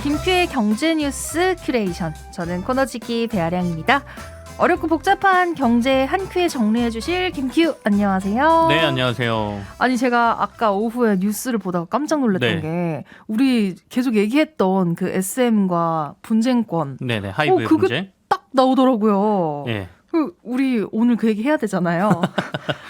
김큐의 경제뉴스 큐레이션. 저는 코너지기 배아량입니다. 어렵고 복잡한 경제 한 큐에 정리해 주실 김큐, 안녕하세요. 네, 안녕하세요. 아니, 제가 아까 오후에 뉴스를 보다가 깜짝 놀랐던 게 우리 계속 얘기했던 그 SM과 분쟁권. 네네, 하이브의 그게 문제. 딱 나오더라고요. 네. 우리 오늘 그 얘기 해야 되잖아요.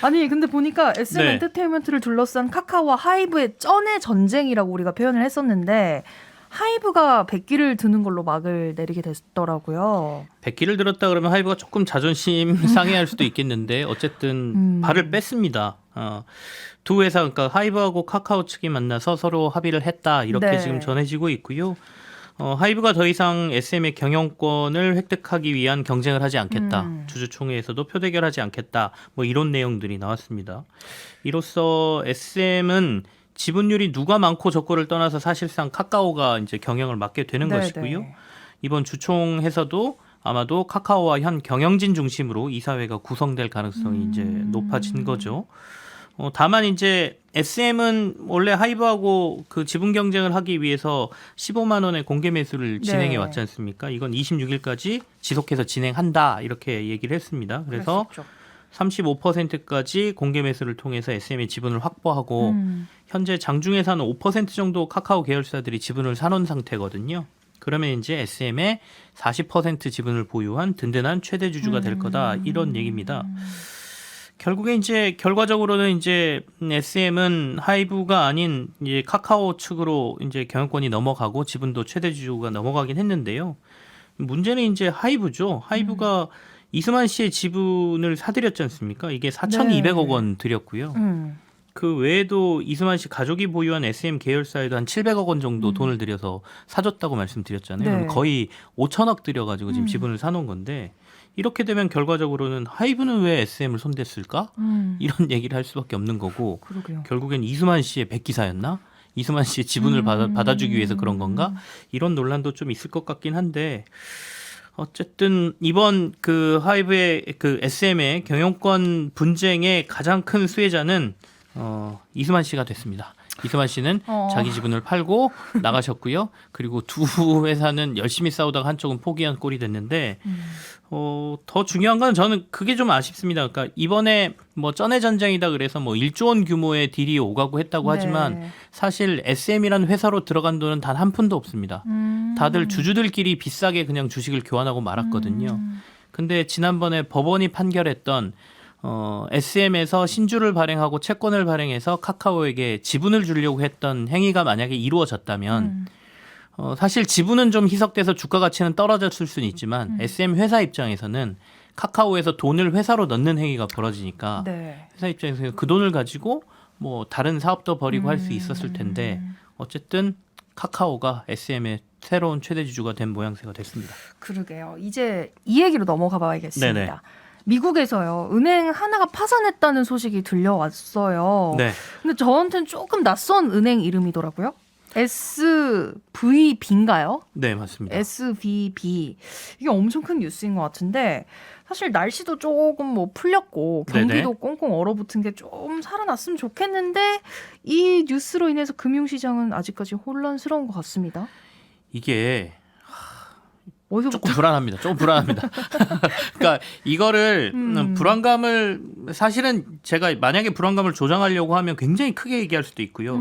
아니, 근데 보니까 SM 네. 엔터테인먼트를 둘러싼 카카오와 하이브의 쩐의 전쟁이라고 우리가 표현을 했었는데, 하이브가 백기를 드는 걸로 막을 내리게 됐더라고요. 백기를 들었다 그러면 하이브가 조금 자존심 상해할 수도 있겠는데 어쨌든 발을 뺐습니다. 두 회사, 그러니까 하이브하고 카카오 측이 만나서 서로 합의를 했다, 이렇게 네. 지금 전해지고 있고요. 하이브가 더 이상 SM의 경영권을 획득하기 위한 경쟁을 하지 않겠다. 주주총회에서도 표대결하지 않겠다. 뭐 이런 내용들이 나왔습니다. 이로써 SM은 지분율이 누가 많고 적고를 떠나서 사실상 카카오가 이제 경영을 맡게 되는 것이고요. 이번 주총에서도 아마도 카카오와 현 경영진 중심으로 이사회가 구성될 가능성이 이제 높아진 거죠. 다만 이제 SM은 원래 하이브하고 그 지분 경쟁을 하기 위해서 15만 원의 공개 매수를 진행해 왔지 않습니까? 이건 26일까지 지속해서 진행한다, 이렇게 얘기를 했습니다. 그래서 35%까지 공개 매수를 통해서 SM의 지분을 확보하고 현재 장중에서는 5% 정도 카카오 계열사들이 지분을 사놓은 상태거든요. 그러면 이제 SM의 40% 지분을 보유한 든든한 최대 주주가 될 거다, 이런 얘기입니다. 결국에 이제 결과적으로는 이제 SM은 하이브가 아닌 이제 카카오 측으로 이제 경영권이 넘어가고 지분도 최대 주주가 넘어가긴 했는데요. 문제는 이제 하이브죠. 하이브가 이수만 씨의 지분을 사들였지 않습니까? 이게 4,200억 원 들였고요. 그 외에도 이수만 씨 가족이 보유한 SM 계열사에도 한 700억 원 정도 돈을 들여서 사줬다고 말씀드렸잖아요. 그럼 거의 5천억 들여가지고 지금 지분을 사놓은 건데, 이렇게 되면 결과적으로는 하이브는 왜 SM을 손댔을까? 이런 얘기를 할 수밖에 없는 거고, 그러게요. 결국엔 이수만 씨의 백기사였나? 이수만 씨의 지분을 받아주기 위해서 그런 건가? 이런 논란도 좀 있을 것 같긴 한데, 어쨌든 이번 그 하이브의 그 SM의 경영권 분쟁의 가장 큰 수혜자는 이수만 씨가 됐습니다. 이수만 씨는 자기 지분을 팔고 나가셨고요. 그리고 두 회사는 열심히 싸우다가 한쪽은 포기한 꼴이 됐는데, 더 중요한 건 저는 그게 좀 아쉽습니다. 그러니까 이번에 뭐 쩐의 전쟁이다 그래서 뭐 1조 원 규모의 딜이 오가고 했다고 하지만 사실 SM이라는 회사로 들어간 돈은 단 한 푼도 없습니다. 다들 주주들끼리 비싸게 그냥 주식을 교환하고 말았거든요. 근데 지난번에 법원이 판결했던 SM에서 신주를 발행하고 채권을 발행해서 카카오에게 지분을 주려고 했던 행위가 만약에 이루어졌다면 사실 지분은 좀 희석돼서 주가 가치는 떨어졌을 수는 있지만 SM 회사 입장에서는 카카오에서 돈을 회사로 넣는 행위가 벌어지니까 회사 입장에서 그 돈을 가지고 뭐 다른 사업도 벌이고 할 수 있었을 텐데, 어쨌든 카카오가 SM의 새로운 최대 주주가 된 모양새가 됐습니다. 그러게요. 이제 이 얘기로 넘어가 봐야겠습니다. 네네. 미국에서요, 은행 하나가 파산했다는 소식이 들려왔어요. 네. 근데 저한테는 조금 낯선 은행 이름이더라고요. SVB인가요? 네, 맞습니다. SVB. 이게 엄청 큰 뉴스인 것 같은데, 사실 날씨도 조금 뭐 풀렸고 경기도 꽁꽁 얼어붙은 게 좀 살아났으면 좋겠는데, 이 뉴스로 인해서 금융시장은 아직까지 혼란스러운 것 같습니다. 이게 어디서부터? 조금 불안합니다. 그러니까 이거를 불안감을, 사실은 제가 만약에 불안감을 조장하려고 하면 굉장히 크게 얘기할 수도 있고요.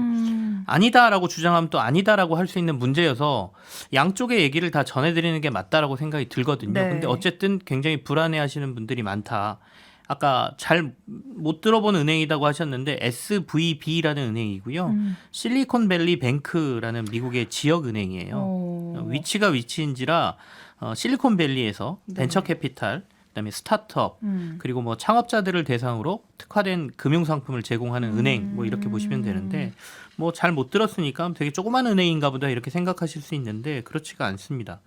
아니다라고 주장하면 또 아니다라고 할 수 있는 문제여서 양쪽의 얘기를 다 전해드리는 게 맞다라고 생각이 들거든요. 근데 어쨌든 굉장히 불안해하시는 분들이 많다. 아까 잘 못 들어본 은행이라고 하셨는데 SVB라는 은행이고요. 실리콘밸리 뱅크라는 미국의 지역 은행이에요. 위치가 위치인지라 실리콘밸리에서 벤처 캐피탈, 그다음에 스타트업, 그리고 뭐 창업자들을 대상으로 특화된 금융 상품을 제공하는 은행, 뭐 이렇게 보시면 되는데, 뭐 잘 못 들었으니까 되게 조그만 은행인가 보다 이렇게 생각하실 수 있는데 그렇지가 않습니다.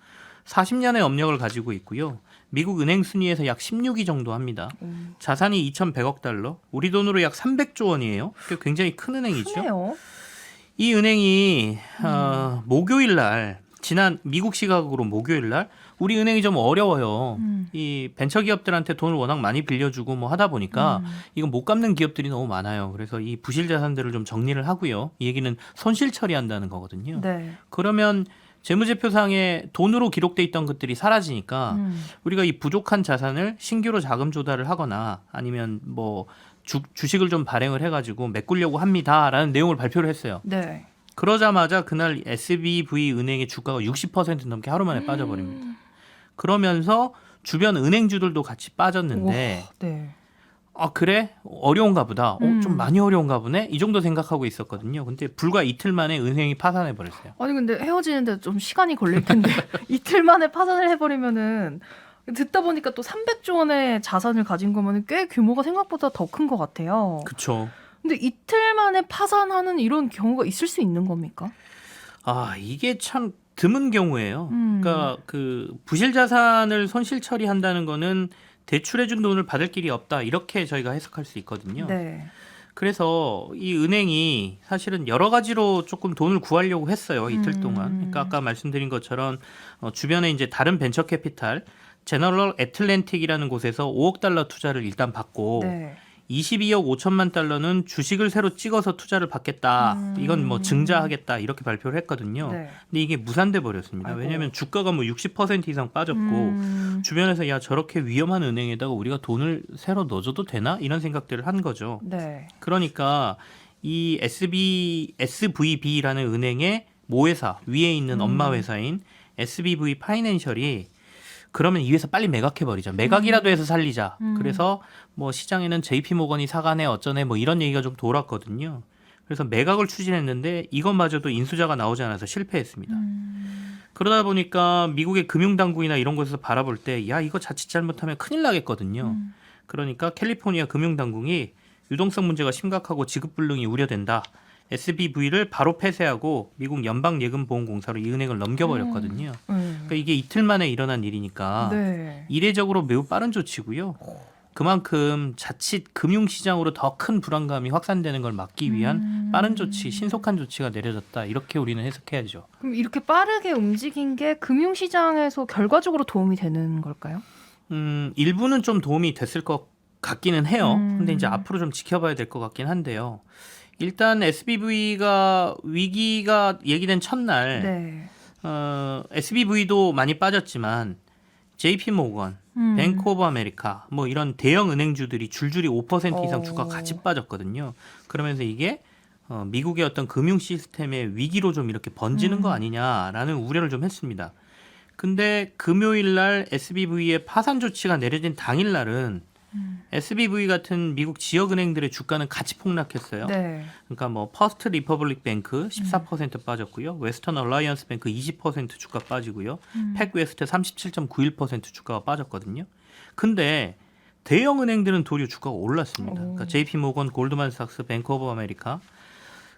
40년의 업력을 가지고 있고요. 미국 은행 순위에서 약 16위 정도 합니다. 자산이 2,100억 달러, 우리 돈으로 약 300조 원이에요. 굉장히 큰 은행이죠. 크네요. 이 은행이 목요일 날, 지난 미국 시각으로 목요일 날, 우리 은행이 좀 어려워요. 이 벤처기업들한테 돈을 워낙 많이 빌려주고 뭐 하다 보니까 이건 못 갚는 기업들이 너무 많아요. 그래서 이 부실 자산들을 좀 정리를 하고요. 이 얘기는 손실 처리한다는 거거든요. 그러면 재무제표상에 돈으로 기록돼 있던 것들이 사라지니까 우리가 이 부족한 자산을 신규로 자금 조달을 하거나 아니면 뭐 주식을 좀 발행을 해가지고 메꾸려고 합니다라는 내용을 발표를 했어요. 네. 그러자마자 그날 SBV 은행의 주가가 60% 넘게 하루 만에 빠져버립니다. 그러면서 주변 은행주들도 같이 빠졌는데 우와, 네. 아 그래? 어려운가 보다. 좀 많이 어려운가 보네? 이 정도 생각하고 있었거든요. 근데 불과 이틀 만에 은행이 파산해 버렸어요. 아니 근데 헤어지는데 좀 시간이 걸릴 텐데 이틀 만에 파산을 해버리면은 듣다 보니까 또 300조 원의 자산을 가진 거면 꽤 규모가 생각보다 더 큰 것 같아요. 그렇죠. 근데 이틀 만에 파산하는 이런 경우가 있을 수 있는 겁니까? 아 이게 참 드문 경우예요. 그러니까 그 부실 자산을 손실 처리한다는 거는 대출해준 돈을 받을 길이 없다 이렇게 저희가 해석할 수 있거든요. 네. 그래서 이 은행이 사실은 여러 가지로 조금 돈을 구하려고 했어요. 이틀 동안. 그러니까 아까 말씀드린 것처럼 주변에 이제 다른 벤처 캐피탈 제너럴 애틀랜틱이라는 곳에서 5억 달러 투자를 일단 받고 네. 22억 5천만 달러는 주식을 새로 찍어서 투자를 받겠다. 이건 뭐 증자하겠다. 이렇게 발표를 했거든요. 네. 근데 이게 무산돼 버렸습니다. 아이고. 왜냐하면 주가가 뭐 60% 이상 빠졌고 주변에서 야 저렇게 위험한 은행에다가 우리가 돈을 새로 넣어줘도 되나? 이런 생각들을 한 거죠. 네. 그러니까 이 SVB라는 은행의 모회사 위에 있는 엄마 회사인 SBV 파이낸셜이 그러면 이 회사 빨리 매각해버리자. 매각이라도 해서 살리자. 그래서 뭐 시장에는 JP 모건이 사가네 어쩌네 뭐 이런 얘기가 좀 돌았거든요. 그래서 매각을 추진했는데 이것마저도 인수자가 나오지 않아서 실패했습니다. 그러다 보니까 미국의 금융당국이나 이런 곳에서 바라볼 때 야 이거 자칫 잘못하면 큰일 나겠거든요. 그러니까 캘리포니아 금융당국이 유동성 문제가 심각하고 지급불능이 우려된다. SBV를 바로 폐쇄하고 미국 연방예금보험공사로 이 은행을 넘겨버렸거든요. 그러니까 이게 이틀 만에 일어난 일이니까 네. 이례적으로 매우 빠른 조치고요. 그만큼 자칫 금융시장으로 더 큰 불안감이 확산되는 걸 막기 위한 빠른 조치, 신속한 조치가 내려졌다. 이렇게 우리는 해석해야죠. 그럼 이렇게 빠르게 움직인 게 금융시장에서 결과적으로 도움이 되는 걸까요? 일부는 좀 도움이 됐을 것 같기는 해요. 근데 이제 앞으로 좀 지켜봐야 될 것 같긴 한데요. 일단 SBV가 위기가 얘기된 첫날 네. SBV도 많이 빠졌지만 JP 모건, 뱅크 오브 아메리카 뭐 이런 대형 은행주들이 줄줄이 5% 이상 주가 같이 빠졌거든요. 그러면서 이게 미국의 어떤 금융 시스템의 위기로 좀 이렇게 번지는 거 아니냐라는 우려를 좀 했습니다. 근데 금요일 날 SBV의 파산 조치가 내려진 당일 날은 SBV 같은 미국 지역 은행들의 주가는 같이 폭락했어요. 네. 그러니까 뭐 퍼스트 리퍼블릭 뱅크 14% 빠졌고요. 웨스턴 얼라이언스 뱅크 20% 주가 빠지고요. 팩웨스트 37.91% 주가가 빠졌거든요. 근데 대형 은행들은 도리어 주가가 올랐습니다. 그러니까 JP 모건, 골드만삭스, 뱅크 오브 아메리카.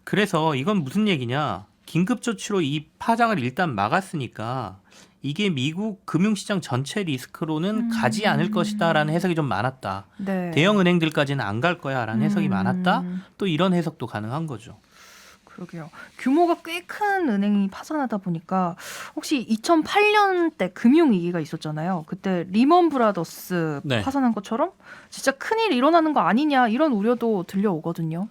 그래서 이건 무슨 얘기냐? 긴급 조치로 이 파장을 일단 막았으니까 이게 미국 금융시장 전체 리스크로는 가지 않을 것이다라는 해석이 좀 많았다. 네. 대형 은행들까지는 안 갈 거야라는 해석이 많았다. 또 이런 해석도 가능한 거죠. 그러게요. 규모가 꽤 큰 은행이 파산하다 보니까 혹시 2008년 때 금융위기가 있었잖아요. 그때 리먼 브라더스 네. 파산한 것처럼 진짜 큰일 일어나는 거 아니냐 이런 우려도 들려오거든요.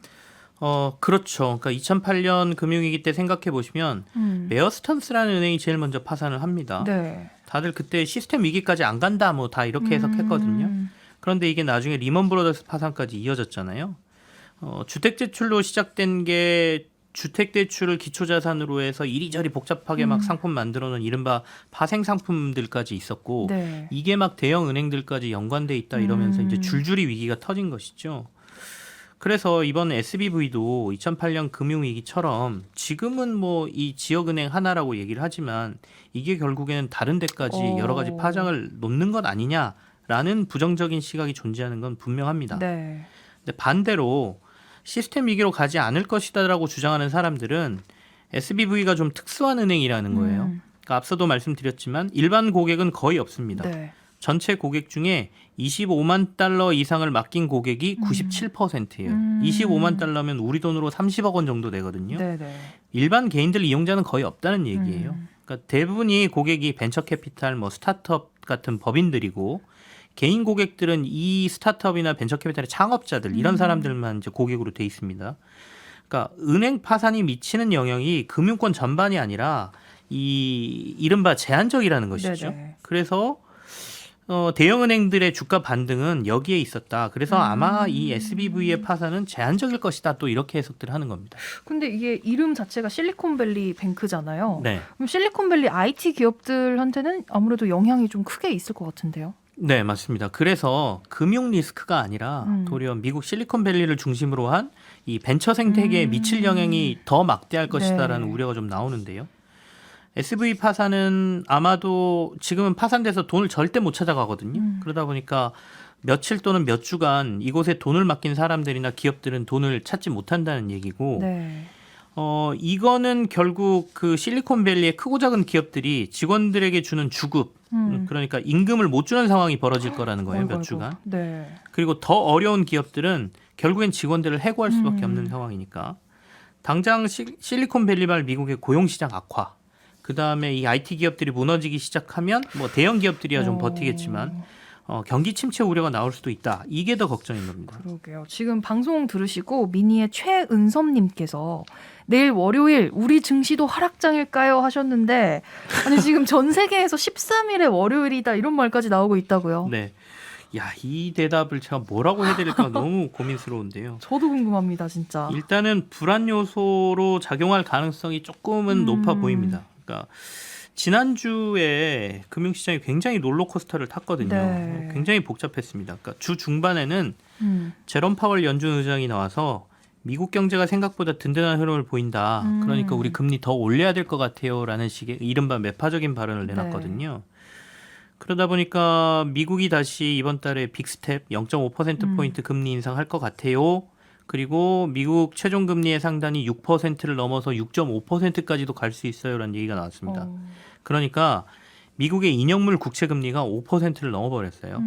그렇죠. 그러니까 2008년 금융위기 때 생각해 보시면 베어 스턴스라는 은행이 제일 먼저 파산을 합니다. 네. 다들 그때 시스템 위기까지 안 간다 뭐 다 이렇게 해석했거든요. 그런데 이게 나중에 리먼 브라더스 파산까지 이어졌잖아요. 주택 대출로 시작된 게 주택 대출을 기초 자산으로 해서 이리저리 복잡하게 막 상품 만들어 놓은 이른바 파생 상품들까지 있었고 네. 이게 막 대형 은행들까지 연관돼 있다 이러면서 이제 줄줄이 위기가 터진 것이죠. 그래서 이번 SBV도 2008년 금융위기처럼 지금은 뭐 이 지역은행 하나라고 얘기를 하지만 이게 결국에는 다른 데까지 여러 가지 파장을 놓는 것 아니냐라는 부정적인 시각이 존재하는 건 분명합니다. 네. 근데 반대로 시스템 위기로 가지 않을 것이다라고 주장하는 사람들은 SBV가 좀 특수한 은행이라는 거예요. 그러니까 앞서도 말씀드렸지만 일반 고객은 거의 없습니다. 네. 전체 고객 중에 25만 달러 이상을 맡긴 고객이 97%예요. 25만 달러면 우리 돈으로 30억 원 정도 되거든요. 네네. 일반 개인들 이용자는 거의 없다는 얘기예요. 그러니까 대부분이 고객이 벤처 캐피탈, 뭐 스타트업 같은 법인들이고 개인 고객들은 이 스타트업이나 벤처 캐피탈의 창업자들 이런 사람들만 이제 고객으로 돼 있습니다. 그러니까 은행 파산이 미치는 영향이 금융권 전반이 아니라 이 이른바 제한적이라는 것이죠. 네네. 그래서 대형은행들의 주가 반등은 여기에 있었다. 그래서 아마 이 SBV의 파산은 제한적일 것이다. 또 이렇게 해석들을 하는 겁니다. 근데 이게 이름 자체가 실리콘밸리 뱅크잖아요. 네. 그럼 실리콘밸리 IT 기업들한테는 아무래도 영향이 좀 크게 있을 것 같은데요. 네, 맞습니다. 그래서 금융 리스크가 아니라 도리어 미국 실리콘밸리를 중심으로 한 이 벤처 생태계에 미칠 영향이 더 막대할 것이다라는 네. 우려가 좀 나오는데요. SV 파산은 아마도 지금은 파산돼서 돈을 절대 못 찾아가거든요. 그러다 보니까 며칠 또는 몇 주간 이곳에 돈을 맡긴 사람들이나 기업들은 돈을 찾지 못한다는 얘기고 네. 이거는 결국 그 실리콘밸리의 크고 작은 기업들이 직원들에게 주는 주급 그러니까 임금을 못 주는 상황이 벌어질 거라는 거예요. 몇 주간. 네. 그리고 더 어려운 기업들은 결국엔 직원들을 해고할 수밖에 없는 상황이니까 당장 실리콘밸리발 미국의 고용시장 악화 그다음에 이 IT 기업들이 무너지기 시작하면 뭐 대형 기업들이야 좀 버티겠지만 경기 침체 우려가 나올 수도 있다. 이게 더 걱정인 겁니다. 그러게요. 지금 방송 들으시고 미니의 최은섭님께서 내일 월요일 우리 증시도 하락장일까요 하셨는데 아니 지금 전 세계에서 13일에 월요일이다 이런 말까지 나오고 있다고요. 네. 야, 이 대답을 제가 뭐라고 해드릴까 너무 고민스러운데요. 저도 궁금합니다, 진짜. 일단은 불안 요소로 작용할 가능성이 조금은 높아 보입니다. 그러니까 지난주에 금융시장이 굉장히 롤러코스터를 탔거든요. 네. 굉장히 복잡했습니다. 그러니까 주 중반에는 제롬 파월 연준 의장이 나와서 미국 경제가 생각보다 든든한 흐름을 보인다. 그러니까 우리 금리 더 올려야 될 것 같아요라는 식의 이른바 매파적인 발언을 내놨거든요. 그러다 보니까 미국이 다시 이번 달에 빅스텝 0.5%포인트 금리 인상할 것 같아요. 그리고 미국 최종 금리의 상단이 6%를 넘어서 6.5%까지도 갈 수 있어요라는 얘기가 나왔습니다. 그러니까 미국의 인형물 국채 금리가 5%를 넘어버렸어요.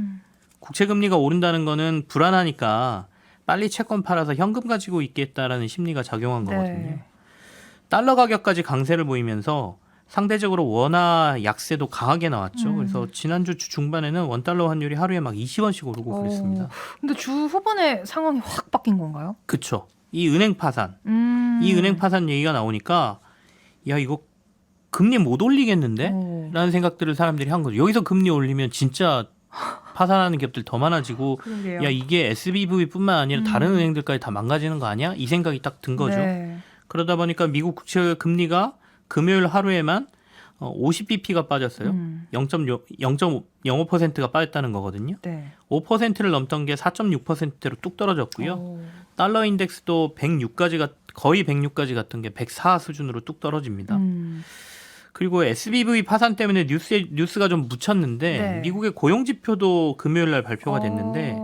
국채 금리가 오른다는 거는 불안하니까 빨리 채권 팔아서 현금 가지고 있겠다라는 심리가 작용한 거거든요. 네. 달러 가격까지 강세를 보이면서 상대적으로 원화 약세도 강하게 나왔죠. 그래서 지난주 주 중반에는 원달러 환율이 하루에 막 20원씩 오르고 그랬습니다. 근데 주 후반에 상황이 확 바뀐 건가요? 그렇죠. 이 은행 파산, 이 은행 파산 얘기가 나오니까 야 이거 금리 못 올리겠는데? 라는 생각들을 사람들이 한 거죠. 여기서 금리 올리면 진짜 파산하는 기업들 더 많아지고 그러게요. 야 이게 SBV뿐만 아니라 다른 은행들까지 다 망가지는 거 아니야? 이 생각이 딱 든 거죠. 네. 그러다 보니까 미국 국채 금리가 금요일 하루에만 50bp가 빠졌어요. 0.05%가 빠졌다는 거거든요. 네. 5%를 넘던 게 4.6%대로 뚝 떨어졌고요. 달러 인덱스도 106까지 거의 106까지 갔던 게 104 수준으로 뚝 떨어집니다. 그리고 SBV 파산 때문에 뉴스가 좀 묻혔는데 네. 미국의 고용 지표도 금요일 날 발표가 됐는데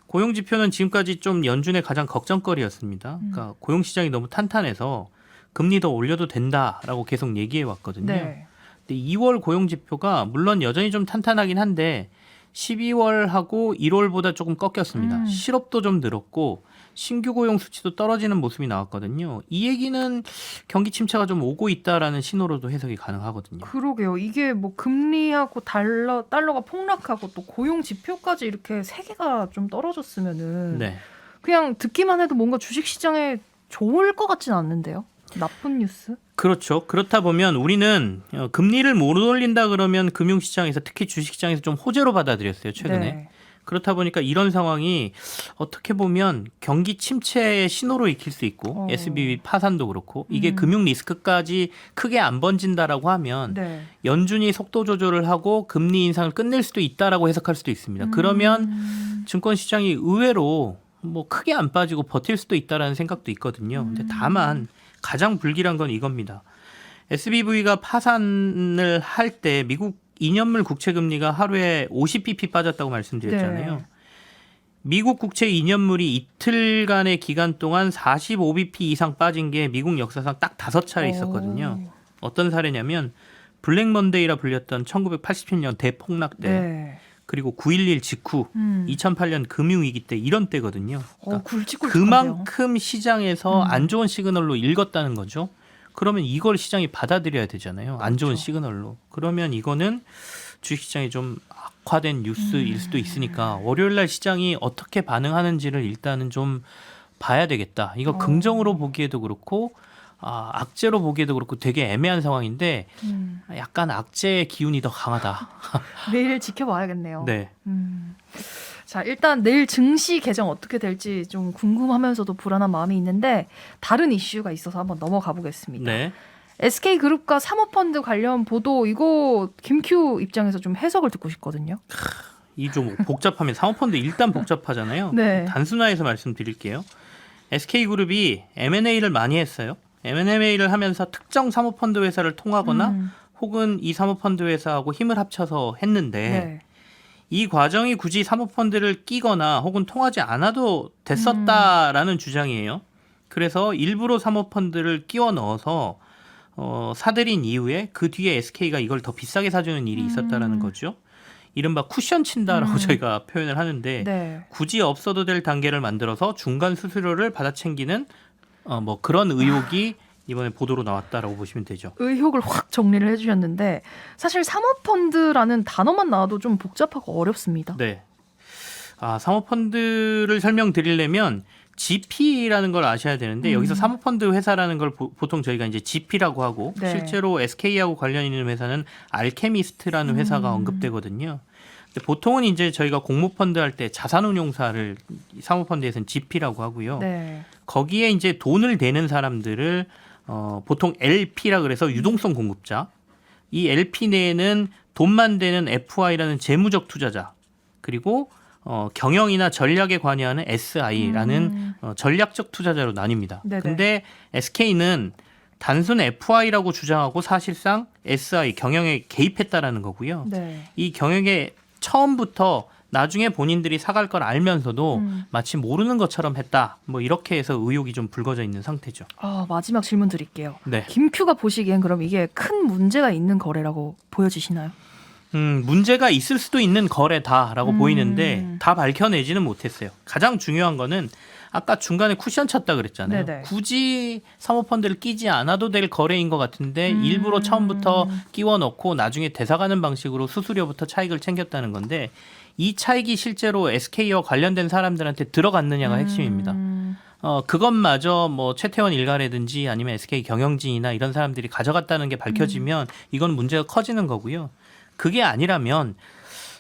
고용 지표는 지금까지 좀 연준의 가장 걱정거리였습니다. 그러니까 고용 시장이 너무 탄탄해서 금리 더 올려도 된다라고 계속 얘기해 왔거든요. 네. 근데 2월 고용 지표가 물론 여전히 좀 탄탄하긴 한데 12월하고 1월보다 조금 꺾였습니다. 실업도 좀 늘었고 신규 고용 수치도 떨어지는 모습이 나왔거든요. 이 얘기는 경기 침체가 좀 오고 있다라는 신호로도 해석이 가능하거든요. 그러게요. 이게 뭐 금리하고 달러가 폭락하고 또 고용 지표까지 이렇게 세 개가 좀 떨어졌으면은 네. 그냥 듣기만 해도 뭔가 주식 시장에 좋을 것 같진 않는데요. 나쁜 뉴스? 그렇죠. 그렇다 보면 우리는 금리를 못 올린다 그러면 금융시장에서 특히 주식시장에서 좀 호재로 받아들였어요. 최근에. 네. 그렇다 보니까 이런 상황이 어떻게 보면 경기 침체의 신호로 익힐 수 있고 SBV 파산도 그렇고 이게 금융 리스크까지 크게 안 번진다라고 하면 네. 연준이 속도 조절을 하고 금리 인상을 끝낼 수도 있다라고 해석할 수도 있습니다. 그러면 증권시장이 의외로 뭐 크게 안 빠지고 버틸 수도 있다라는 생각도 있거든요. 근데 다만 가장 불길한 건 이겁니다. SBV가 파산을 할 때 미국 2년물 국채 금리가 하루에 50bp 빠졌다고 말씀드렸잖아요. 네. 미국 국채 2년물이 이틀간의 기간 동안 45bp 이상 빠진 게 미국 역사상 딱 5차례 있었거든요. 어떤 사례냐면 블랙 먼데이라 불렸던 1987년 대폭락 때 네. 그리고 9.11 직후 2008년 금융위기 때 이런 때거든요. 그러니까 굵직굵직한데요. 그만큼 시장에서 안 좋은 시그널로 읽었다는 거죠. 그러면 이걸 시장이 받아들여야 되잖아요. 안 좋은 그렇죠. 시그널로. 그러면 이거는 주식시장이 좀 악화된 뉴스일 수도 있으니까 월요일 날 시장이 어떻게 반응하는지를 일단은 좀 봐야 되겠다. 이거 긍정으로 보기에도 그렇고 악재로 보기에도 그렇고 되게 애매한 상황인데 약간 악재의 기운이 더 강하다. 내일 지켜봐야겠네요. 네. 자, 일단 내일 증시 개정 어떻게 될지 좀 궁금하면서도 불안한 마음이 있는데 다른 이슈가 있어서 한번 넘어가 보겠습니다. 네. SK그룹과 사모펀드 관련 보도 이거 김큐 입장에서 좀 해석을 듣고 싶거든요. 이 좀 복잡하면 사모펀드 일단 복잡하잖아요. 네. 단순화해서 말씀드릴게요. SK그룹이 M&A를 많이 했어요. M&A를 하면서 특정 사모펀드 회사를 통하거나 혹은 이 사모펀드 회사하고 힘을 합쳐서 했는데 네. 이 과정이 굳이 사모펀드를 끼거나 혹은 통하지 않아도 됐었다라는 주장이에요. 그래서 일부러 사모펀드를 끼워 넣어서 사들인 이후에 그 뒤에 SK가 이걸 더 비싸게 사주는 일이 있었다라는 거죠. 이른바 쿠션 친다라고 저희가 표현을 하는데 네. 굳이 없어도 될 단계를 만들어서 중간 수수료를 받아 챙기는 뭐 그런 의혹이 이번에 보도로 나왔다라고 보시면 되죠. 의혹을 확 정리를 해주셨는데 사실 사모펀드라는 단어만 나와도 좀 복잡하고 어렵습니다. 네. 사모펀드를 설명드리려면 GP라는 걸 아셔야 되는데 여기서 사모펀드 회사라는 걸 보통 저희가 이제 GP라고 하고 네. 실제로 SK하고 관련 있는 회사는 알케미스트라는 회사가 언급되거든요. 근데 보통은 이제 저희가 공모펀드 할 때 자산운용사를 사모펀드에서는 GP라고 하고요. 네. 거기에 이제 돈을 대는 사람들을 보통 LP라 그래서 유동성 공급자. 이 LP 내에는 돈만 대는 FI라는 재무적 투자자. 그리고 경영이나 전략에 관여하는 SI라는 전략적 투자자로 나뉩니다. 네네. 근데 SK는 단순 FI라고 주장하고 사실상 SI 경영에 개입했다라는 거고요. 네. 이 경영에 처음부터 나중에 본인들이 사갈 걸 알면서도 마치 모르는 것처럼 했다. 뭐 이렇게 해서 의혹이 좀 불거져 있는 상태죠. 마지막 질문 드릴게요. 네. 김큐가 보시기엔 그럼 이게 큰 문제가 있는 거래라고 보여지시나요? 문제가 있을 수도 있는 거래다라고 보이는데 다 밝혀내지는 못했어요. 가장 중요한 거는 아까 중간에 쿠션 쳤다 그랬잖아요. 네네. 굳이 사모펀드를 끼지 않아도 될 거래인 것 같은데 일부러 처음부터 끼워 넣고 나중에 되사가는 방식으로 수수료부터 차익을 챙겼다는 건데 이 차익이 실제로 SK와 관련된 사람들한테 들어갔느냐가 핵심입니다. 그것마저 뭐 최태원 일가라든지 아니면 SK 경영진이나 이런 사람들이 가져갔다는 게 밝혀지면 이건 문제가 커지는 거고요. 그게 아니라면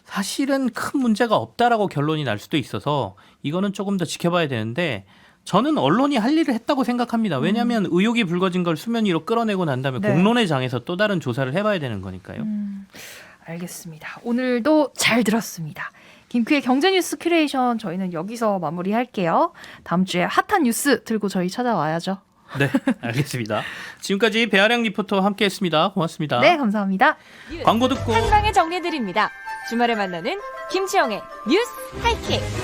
사실은 큰 문제가 없다라고 결론이 날 수도 있어서 이거는 조금 더 지켜봐야 되는데 저는 언론이 할 일을 했다고 생각합니다. 왜냐하면 의혹이 불거진 걸 수면 위로 끌어내고 난 다음에 네. 공론의 장에서 또 다른 조사를 해봐야 되는 거니까요. 알겠습니다. 오늘도 잘 들었습니다. 김큐의 경제뉴스 큐레이션 저희는 여기서 마무리할게요. 다음 주에 핫한 뉴스 들고 저희 찾아와야죠. 네, 알겠습니다. 지금까지 배아량 리포터와 함께했습니다. 고맙습니다. 네, 감사합니다. 광고 듣고 한 방에 정리해드립니다. 주말에 만나는 김치영의 뉴스 하이킥.